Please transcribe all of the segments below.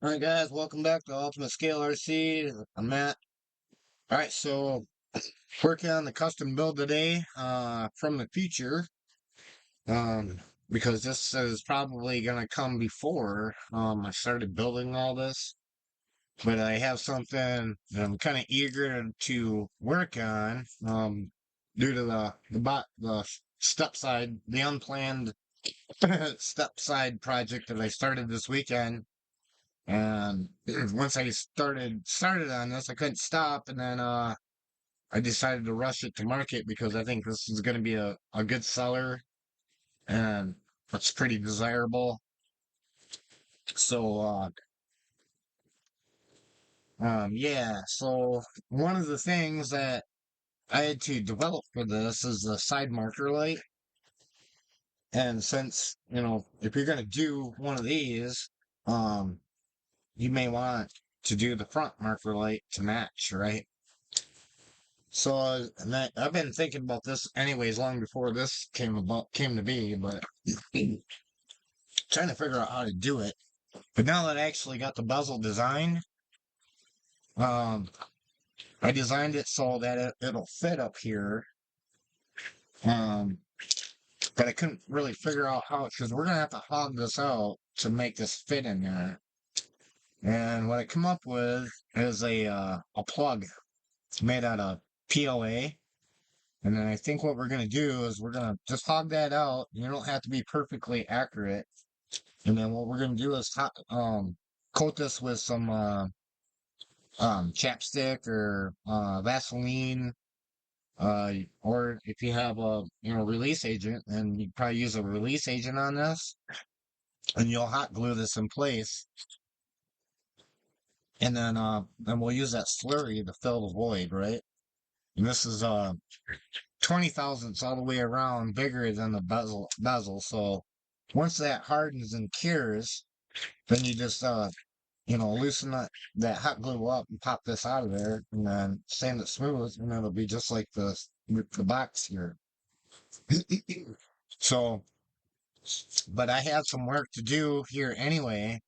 Alright guys, welcome back to Ultimate Scale RC. I'm Matt. Alright, so working on the custom build today, from the future. Um, because this is probably gonna come before I started building all this. But I have something that I'm kinda eager to work on, due to the step side, the unplanned step side project that I started this weekend. And once I started on this, I couldn't stop, and then I decided to rush it to market because I think this is going to be a good seller and it's pretty desirable. So yeah. So one of the things that I had to develop for this is the side marker light. And since if you're going to do one of these, um, you may want to do the front marker light to match, right? So I've been thinking about this anyways long before this came to be, but trying to figure out how to do it. But now that I actually got the bezel designed, um, I designed it so that it'll fit up here. Um, but I couldn't really figure out how because we're gonna have to hog this out to make this fit in there. And what I come up with is a plug made out of PLA. And then I think what we're gonna do is we're gonna just hog that out. You don't have to be perfectly accurate. And then what we're gonna do is coat this with some chapstick or Vaseline. Or if you have a release agent, then you probably use a release agent on this, and you'll hot glue this in place. And then we'll use that slurry to fill the void, right? And this is 20 thousandths all the way around, bigger than the bezel. So once that hardens and cures, then you just loosen that hot glue up and pop this out of there, and then sand it smooth, and it'll be just like the box here. So, but I had some work to do here anyway,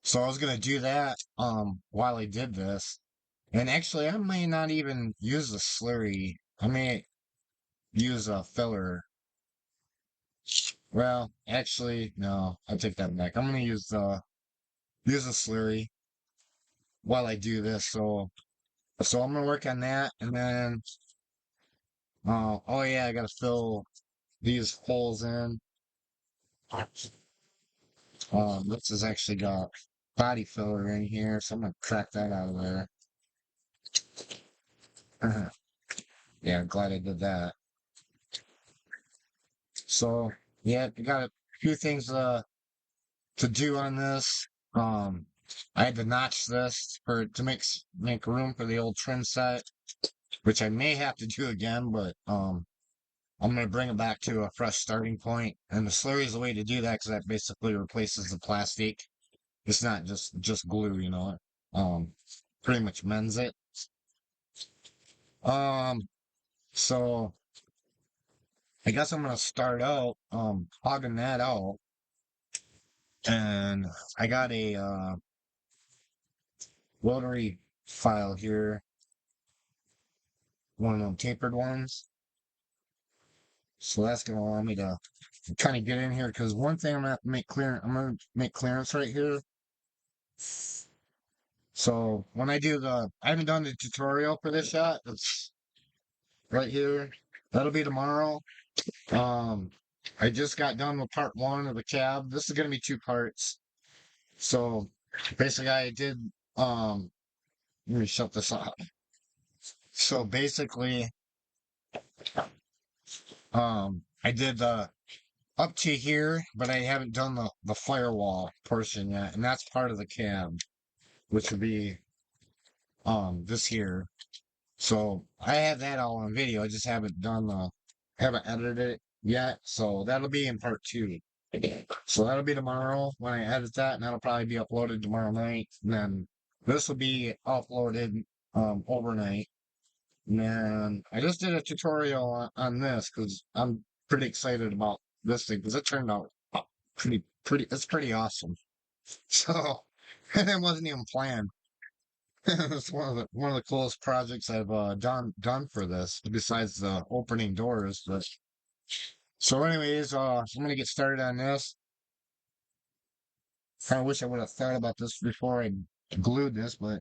so I was gonna do that while I did this. And actually, I may not even use the slurry. I may use a filler. Well, actually, no, I take that back. I'm gonna use a slurry while I do this. So I'm gonna work on that, and then oh yeah, I gotta fill these holes in. This has actually got body filler in here, so I'm gonna crack that out of there. Yeah, glad I did that. So yeah, I got a few things to do on this. Um, I had to notch this to make room for the old trim set, which I may have to do again, but I'm gonna bring it back to a fresh starting point. And the slurry is the way to do that because that basically replaces the plastic. It's not just glue, pretty much mends it. Um, so I guess I'm gonna start out hogging that out, and I got a rotary file here, one of them tapered ones. So that's gonna allow me to kind of get in here because one thing I'm gonna have to make clear, I'm gonna make clearance right here. So when I haven't done the tutorial for this yet. It's right here. That'll be tomorrow. Um, I just got done with part one of the cab. This is gonna be two parts. So basically, I did. Let me shut this off. So basically, I did the up to here, but I haven't done the firewall portion yet, and that's part of the cab, which would be this here. So I have that all on video. I just haven't edited it yet. So that'll be in part two. So that'll be tomorrow when I edit that, and that'll probably be uploaded tomorrow night. And then this will be uploaded overnight. And then I just did a tutorial on this because I'm pretty excited about this thing because it turned out pretty. It's pretty awesome. So And it wasn't even planned. It's one of the coolest projects I've done for this, besides the opening doors. But so, anyways, I'm gonna get started on this. Kind of wish I would have thought about this before I glued this, but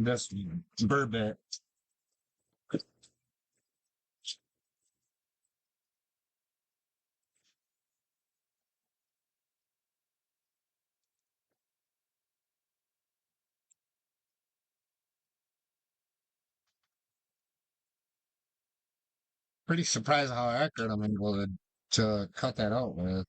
this burbot. Pretty surprised how accurate I'm able to cut that out with.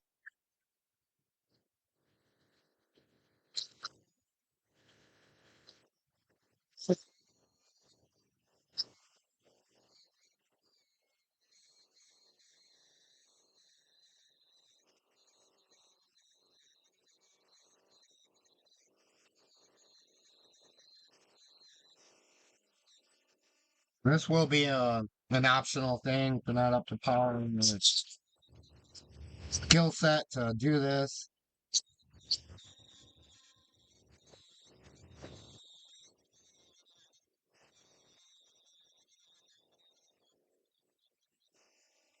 This will be an optional thing if you're not up to par in the skill set to do this.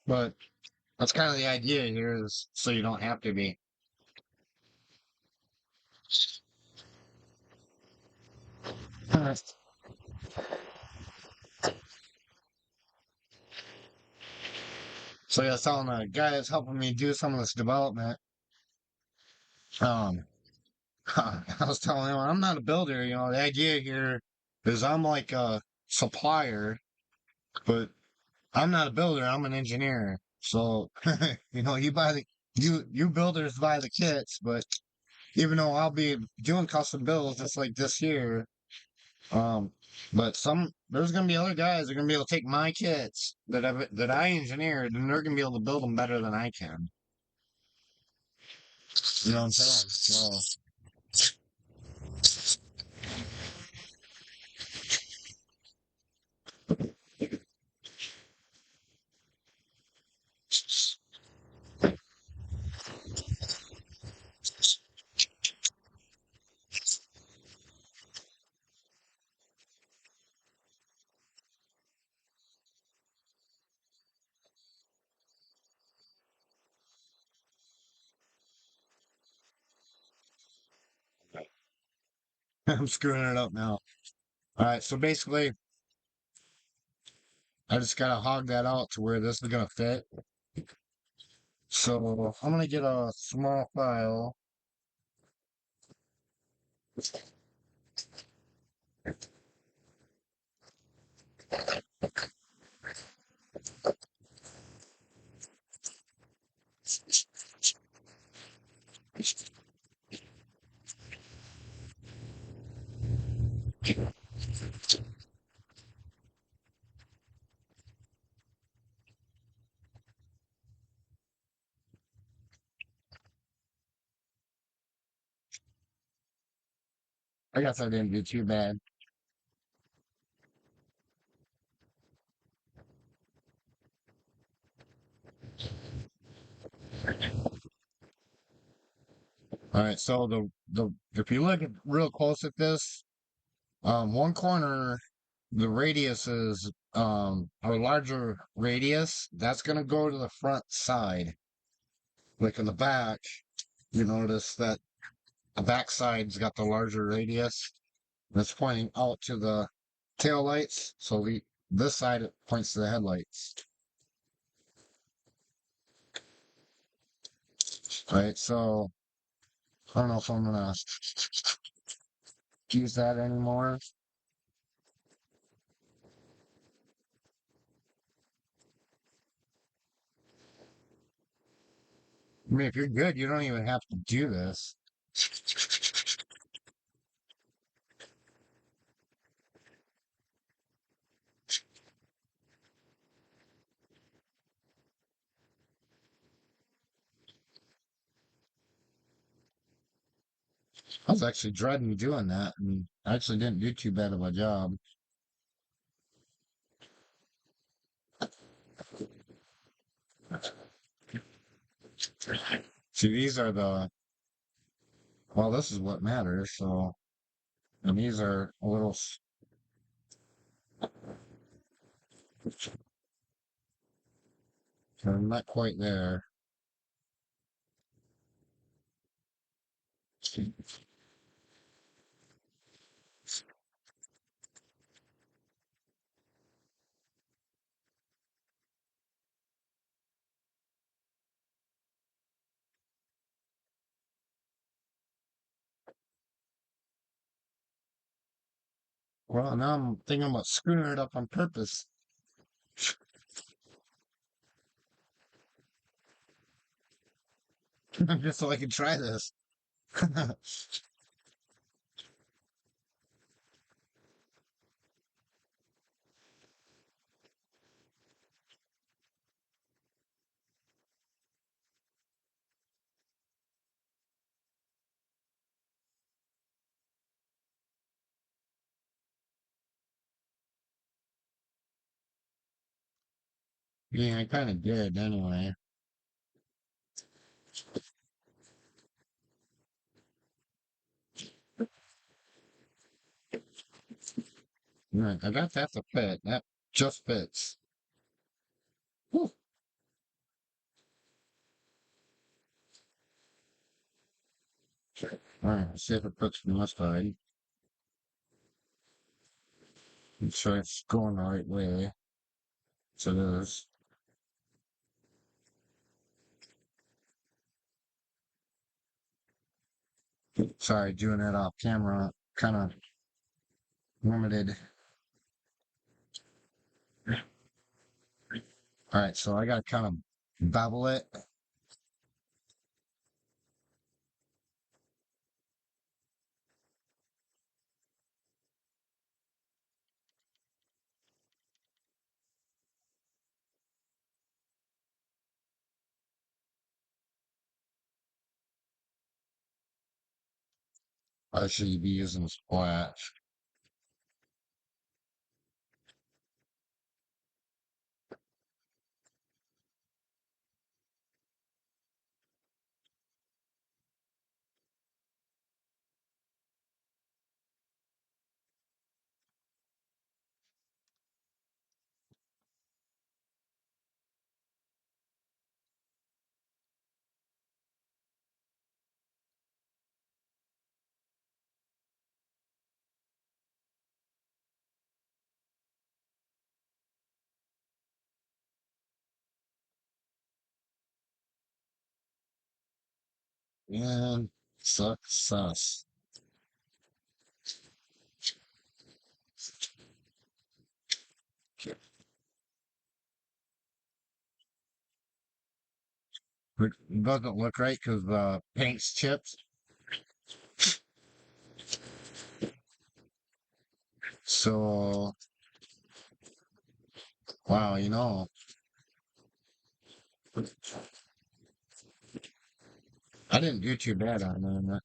But that's kind of the idea here, is so you don't have to be. So yeah, I was telling the guy that's helping me do some of this development, um, I was telling him I'm not a builder. The idea here is I'm like a supplier, but I'm not a builder. I'm an engineer. So you buy you builders buy the kits, but even though I'll be doing custom builds just like this here, um, but there's gonna be other guys that are gonna be able to take my kits that I engineered, and they're gonna be able to build them better than I can. You know what I'm saying? I'm screwing it up now. All right, so basically, I just gotta hog that out to where this is gonna fit. So I'm gonna get a small file. I guess I didn't do too bad. All right, so the if you look at real close at this, one corner, the radius is a larger radius. That's gonna go to the front side. Like in the back, you notice that The back side's got the larger radius. And it's pointing out to the tail lights. So this side it points to the headlights. Right, so I don't know if I'm gonna use that anymore. I mean, if you're good, you don't even have to do this. I was actually dreading doing that, and I actually didn't do too bad of a job. See, these are well, this is what matters, so, and these are a little, they're not quite there. Well, now I'm thinking about screwing it up on purpose, just so I can try this. Yeah, I kind of did anyway. Right, I got that to fit. That just fits. Whew. All right, let's see if it fits from this side. Make sure it's going the right way. So it is. Sorry, doing it off camera, kind of limited. All right, so I got to kind of bevel it. I should be using splash. And success. It doesn't look right because the paint's chipped. So, wow, I didn't do too bad on that.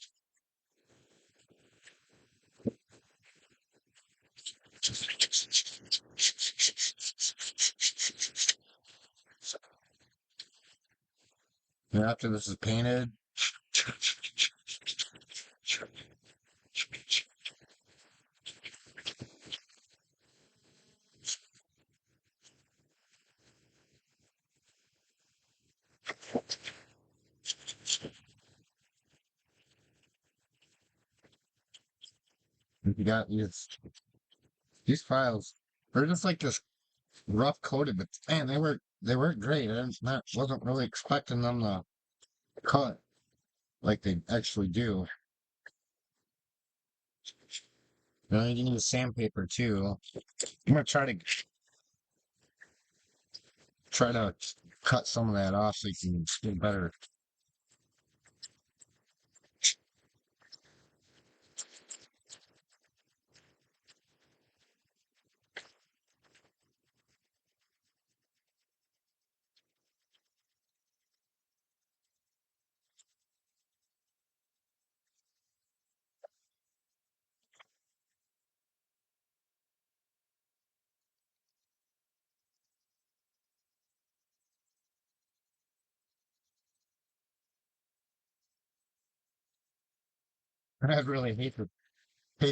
And after this is painted, You got these files. They're just like this rough coated, but man, they weren't great. I wasn't really expecting them to cut like they actually do. You need a sandpaper too. I'm gonna try to cut some of that off so you can see better. I'd really hate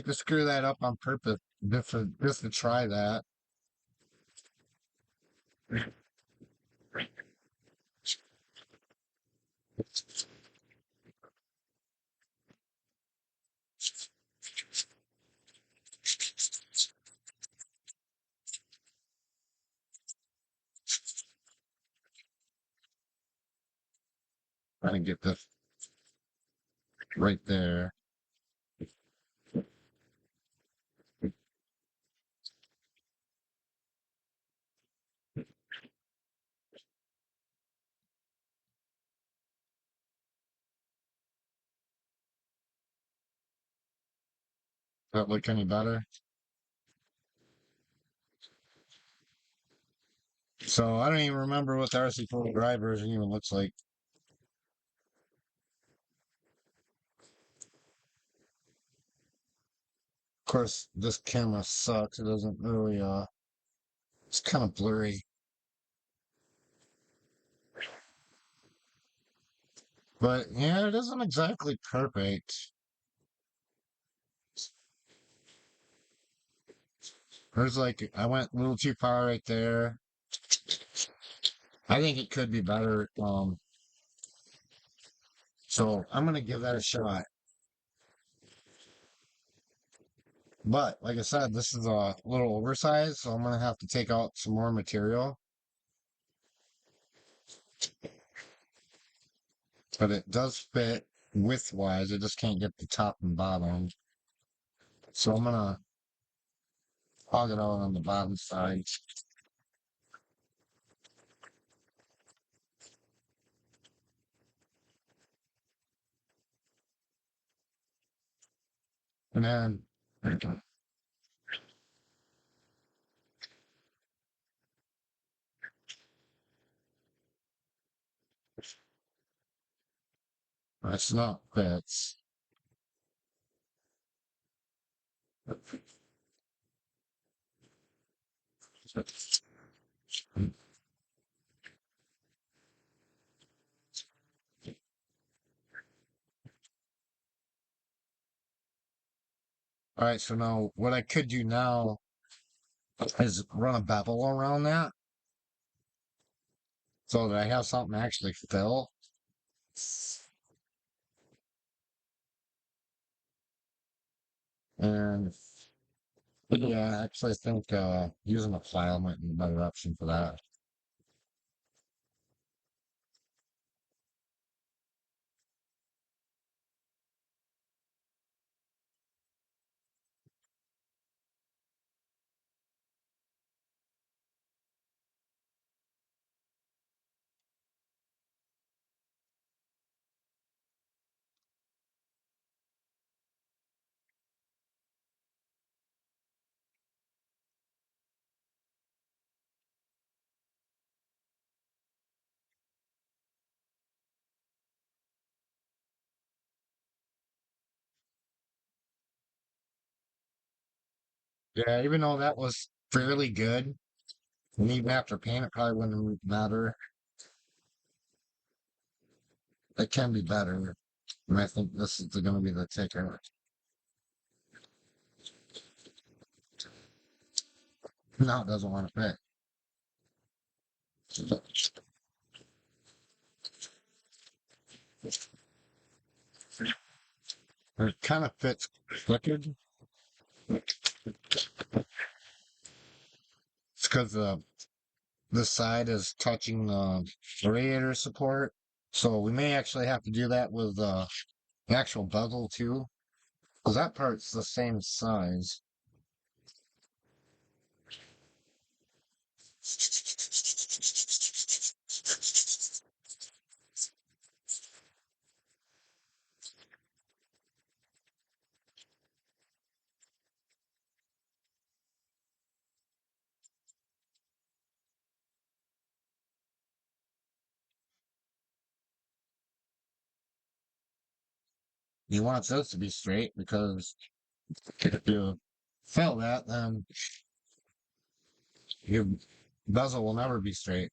to screw that up on purpose just to try that. Trying to get this right there. Does that look any better? So I don't even remember what the RC4 drive version even looks like. Of course, this camera sucks. It doesn't really, it's kind of blurry. But yeah, it isn't exactly perfect. There's like, I went a little too far right there. I think it could be better. So I'm gonna give that a shot. But like I said, this is a little oversized, so I'm gonna have to take out some more material. But it does fit width-wise. I just can't get the top and bottom. So I'm gonna hog it out on the bottom side. And then it's not fits. All right, so now what I could do now is run a bevel around that so that I have something to actually fill. And yeah, actually I think using a file might be a better option for that. Yeah, even though that was fairly good, and even after paint, it probably wouldn't matter. It can be better. And I think this is going to be the ticker. No, it doesn't want to fit. It kind of fits crooked. It's because this side is touching the radiator support. So we may actually have to do that with an actual bezel too, because that part's the same size. You want this to be straight because if you fail that, then your bezel will never be straight.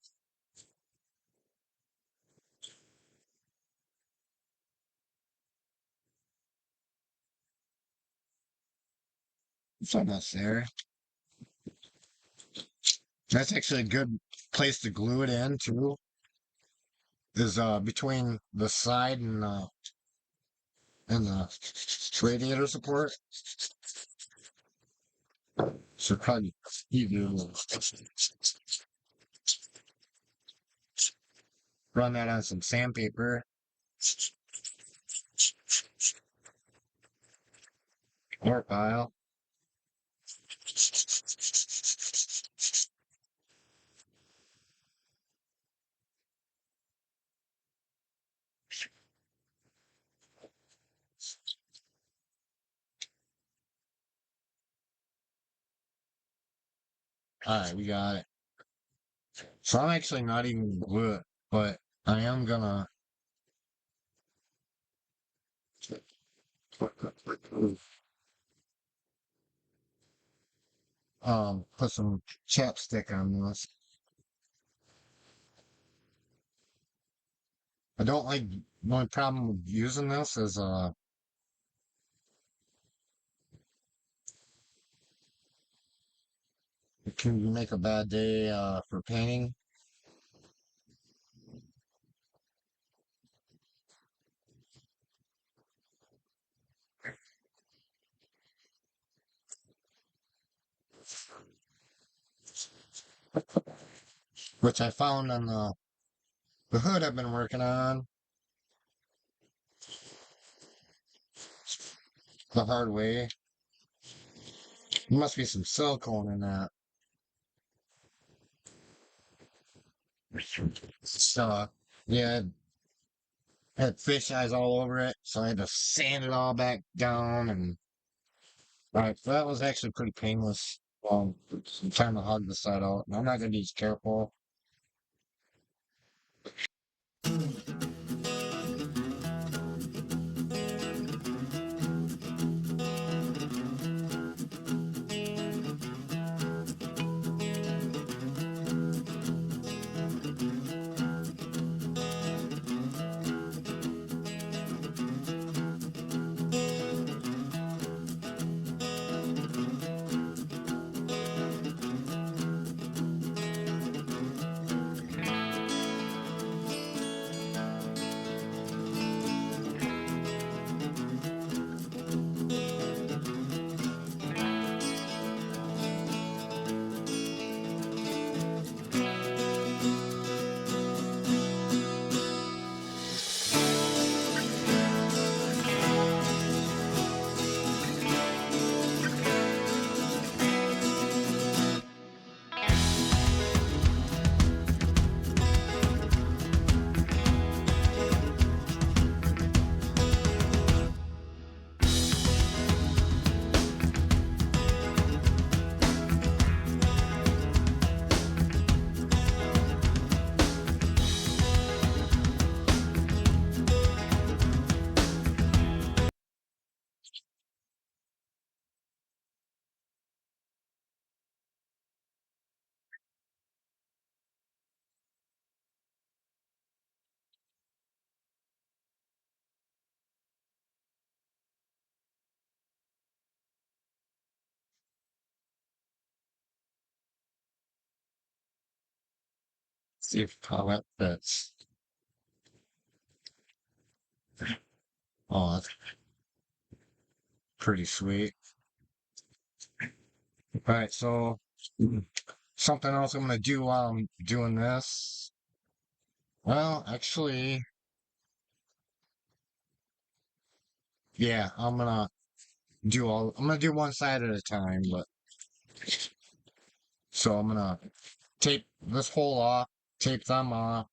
It's not necessary. That's actually a good place to glue it in too. Is between the side and the radiator support. Should probably even run that on some sandpaper or pile. Alright, we got it. So I'm actually not even gonna glue it, but I am gonna put some chapstick on this. I don't like the only problem with using this is it can make a bad day for painting. Which I found on the hood I've been working on the hard way. There must be some silicone in that. So, yeah, it had fish eyes all over it, so I had to sand it all back down. And alright, so that was actually pretty painless. Some time to hug the side out. And I'm not gonna be as careful. See if how that fits. Oh, that's pretty sweet. All right, so something else I'm gonna do while I'm doing this. Well, actually, yeah, I'm gonna do one side at a time, but so I'm gonna tape this hole off, tape them off,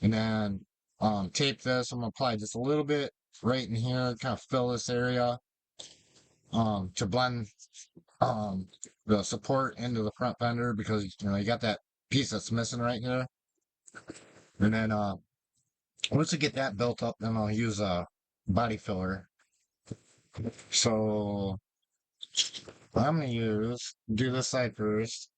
and then tape this. I'm gonna apply just a little bit right in here, kind of fill this area to blend um the support into the front fender because you got that piece that's missing right here. And then once I get that built up, then I'll use a body filler. So I'm gonna do this side first.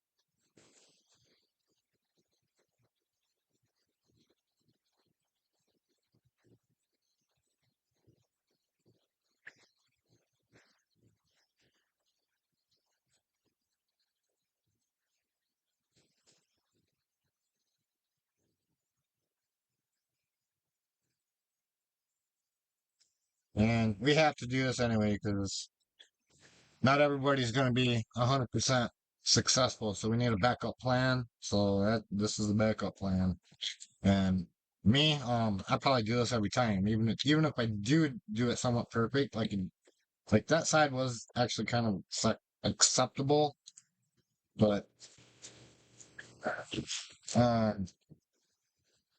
And we have to do this anyway because not everybody's gonna be 100% successful. So we need a backup plan. So this is the backup plan. And me, I probably do this every time, even if I do it somewhat perfect, like that side was actually kind of acceptable, but uh,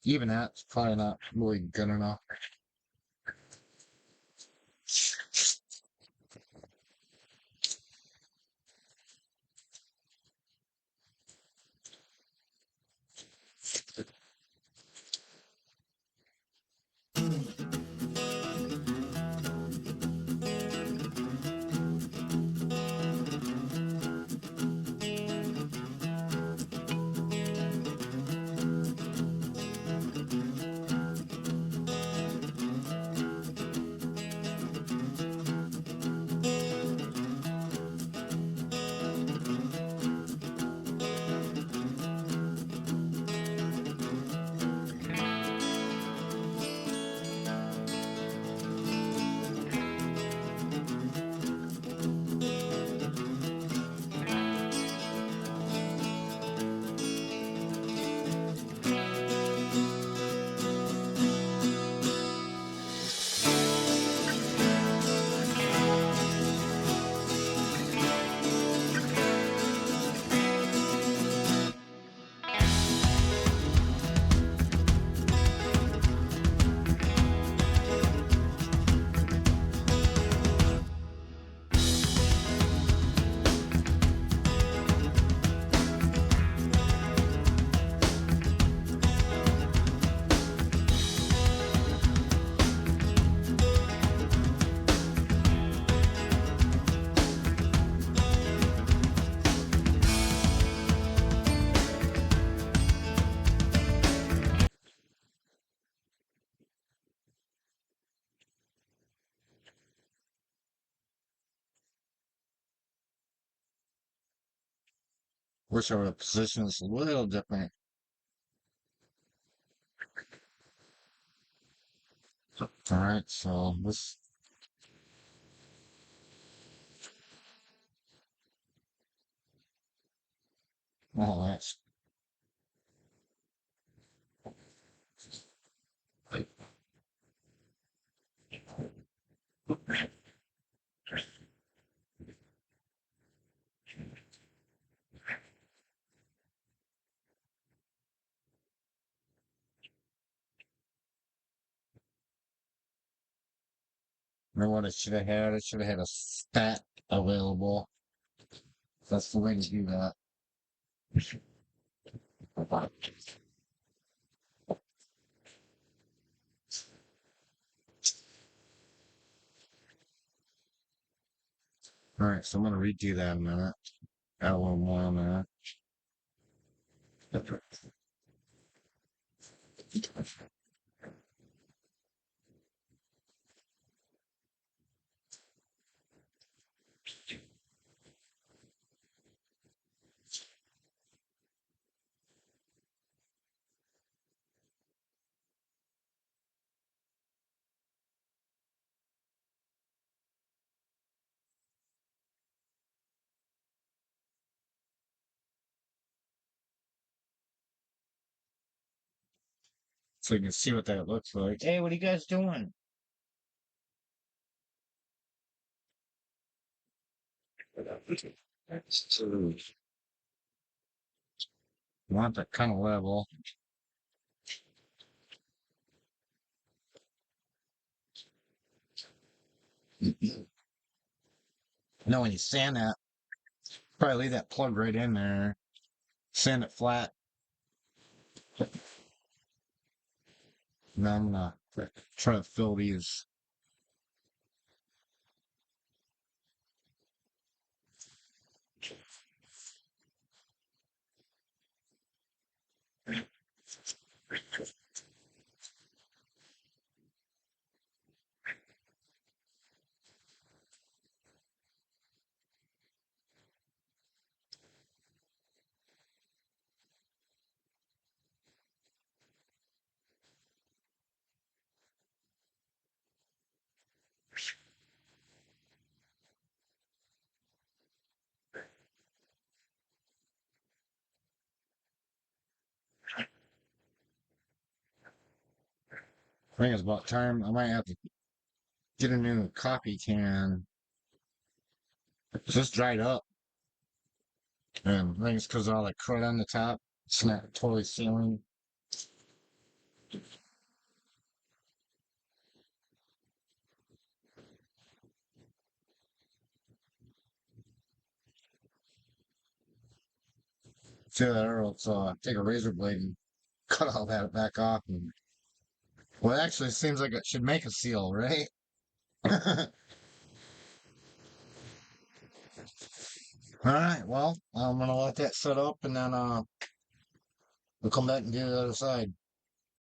even that's probably not really good enough. Wish I would have positioned this a little different. All right, so this, oh, that's remember what I should have had. I should have had a stat available. That's the way to do that. All right, so I'm gonna redo that in a minute. Add a little more on that. so you can see what that looks like. Hey, what are you guys doing? So, want that kind of level. Now, when you sand that, probably leave that plug right in there, sand it flat, and then I'm gonna try to fill these. I think it's about time. I might have to get a new coffee can. It's just dried up, and I think it's because of all the crud on the top. It's not totally sealing. See that arrow? So take a razor blade and cut all that back off. And well, actually, it seems like it should make a seal, right? All right. Well, I'm gonna let that set up, and then we'll come back and do the other side.